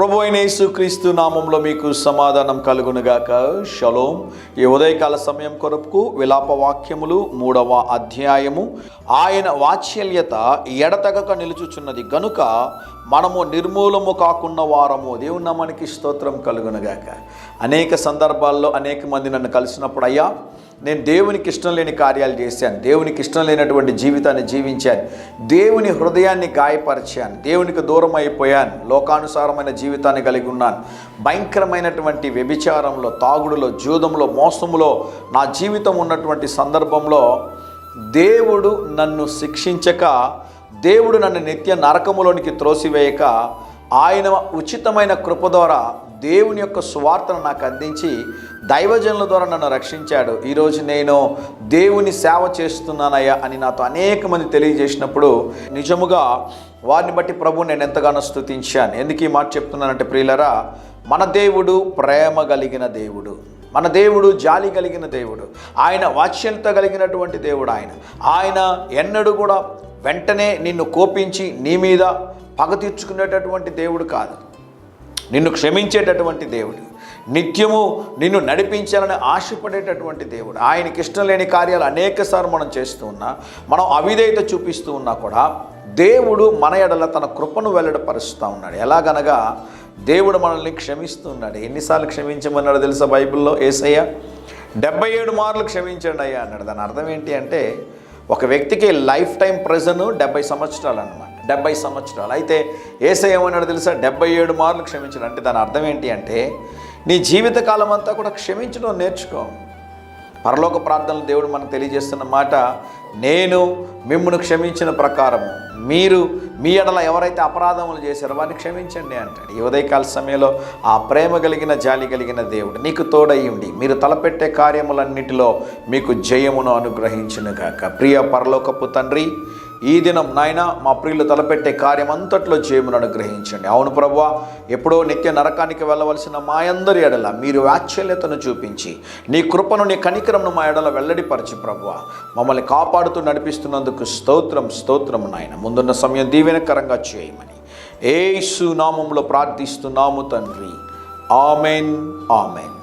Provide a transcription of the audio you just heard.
ప్రభు అయిన యేసుక్రీస్తు నామంలో మీకు సమాధానం కలుగునుగాక. షలోం. ఈ ఉదయకాల సమయం కొరకు విలాప వాక్యములు 3వ అధ్యాయము. ఆయన వాత్సల్యత ఎడతెగక నిలుచుచున్నది గనుక మనము నిర్మూలము కాకున్న వారము. దేవుని నామానికి స్తోత్రం కలుగునుగాక. అనేక సందర్భాల్లో అనేక మంది నన్ను కలిసినప్పుడు, అయ్యా నేను దేవునికి ఇష్టం లేని కార్యాలు చేశాను, దేవునికి ఇష్టం లేనటువంటి జీవితాన్ని జీవించాను, దేవుని హృదయాన్ని గాయపరిచాను, దేవునికి దూరం అయిపోయాను, లోకానుసారమైన జీవితాన్ని కలిగి ఉన్నాను, భయంకరమైనటువంటి వ్యభిచారంలో, తాగుడులో, జూదంలో, మోసములో నా జీవితం ఉన్నటువంటి సందర్భంలో దేవుడు నన్ను శిక్షించక, దేవుడు నన్ను నిత్య నరకములోనికి త్రోసివేయక, ఆయన ఉచితమైన కృప ద్వారా దేవుని యొక్క సువార్తను నాకు అందించి దైవజనుల ద్వారా నన్ను రక్షించాడు. ఈరోజు నేను దేవుని సేవ చేస్తున్నానయ్యా అని నాతో అనేక మంది తెలియజేసినప్పుడు నిజముగా వారిని బట్టి ప్రభు నేను ఎంతగానో స్తుతించాను. ఎందుకు ఈ మాట చెప్తున్నానంటే ప్రియులరా, మన దేవుడు ప్రేమ కలిగిన దేవుడు, మన దేవుడు జాలి కలిగిన దేవుడు, ఆయన వాత్సల్యత కలిగినటువంటి దేవుడు. ఆయన ఎన్నడూ కూడా వెంటనే నిన్ను కోపించి నీ మీద పగ తీర్చుకునేటటువంటి దేవుడు కాదు, నిన్ను క్షమించేటటువంటి దేవుడు, నిత్యము నిన్ను నడిపించాలని ఆశపడేటటువంటి దేవుడు. ఆయనకి ఇష్టం లేని కార్యాలు అనేకసార్లు మనం చేస్తూ ఉన్నా, మనం అవిధేయత చూపిస్తూ ఉన్నా కూడా దేవుడు మన ఎడల తన కృపను వెల్లడిపరుస్తూ ఉన్నాడు. ఎలాగనగా దేవుడు మనల్ని క్షమిస్తూ ఉన్నాడు. ఎన్నిసార్లు క్షమించమన్నాడు తెలుసా బైబిల్లో? యేసయ్య 77 మార్లు క్షమించండి అయ్యా అన్నాడు. దాని అర్థం ఏంటి అంటే, ఒక వ్యక్తికి లైఫ్ టైం ప్రెజెంట్ 70 సంవత్సరాలు అన్నమాట. 70 సంవత్సరాలు. అయితే యేసయ్య ఏమన్నాడు తెలుసా? 77 మార్లు క్షమించడం. అంటే దాని అర్థం ఏంటి అంటే, నీ జీవితకాలం అంతా కూడా క్షమించడం నేర్చుకో. పరలోక ప్రార్థనలు దేవుడు మనకు తెలియజేస్తున్న మాట, నేను మిమ్మును క్షమించిన ప్రకారము మీరు మీ ఎడల ఎవరైతే అపరాధములు చేశారో వారిని క్షమించండి అంటాడు. ఈ ఉదయకాల సమయంలో ఆ ప్రేమ కలిగిన జాలి కలిగిన దేవుడు నీకు తోడై ఉండి మీరు తలపెట్టే కార్యములన్నిటిలో మీకు జయమును అనుగ్రహించునుగాక. ప్రియ పరలోకపు తండ్రి, ఈ దినం నాయన మా ప్రియులు తలపెట్టే కార్యం అంతట్లో జయమును అనుగ్రహించండి. అవును ప్రభువా, ఎప్పుడో నిత్య నరకానికి వెళ్ళవలసిన మా అందరి ఎడల మీరు వాత్సల్యతను చూపించి నీ కృపను, నీ కనికరమును మా ఎడల వెల్లడిపరచి ప్రభువా మమ్మల్ని కాపాడుతూ నడిపిస్తున్నందుకు స్తోత్రం స్తోత్రం నాయన. ముందున్న సమయం దీవెనకరంగా చేయమని యేసు నామములో ప్రార్థిస్తున్నాము తండ్రి. Amen amen.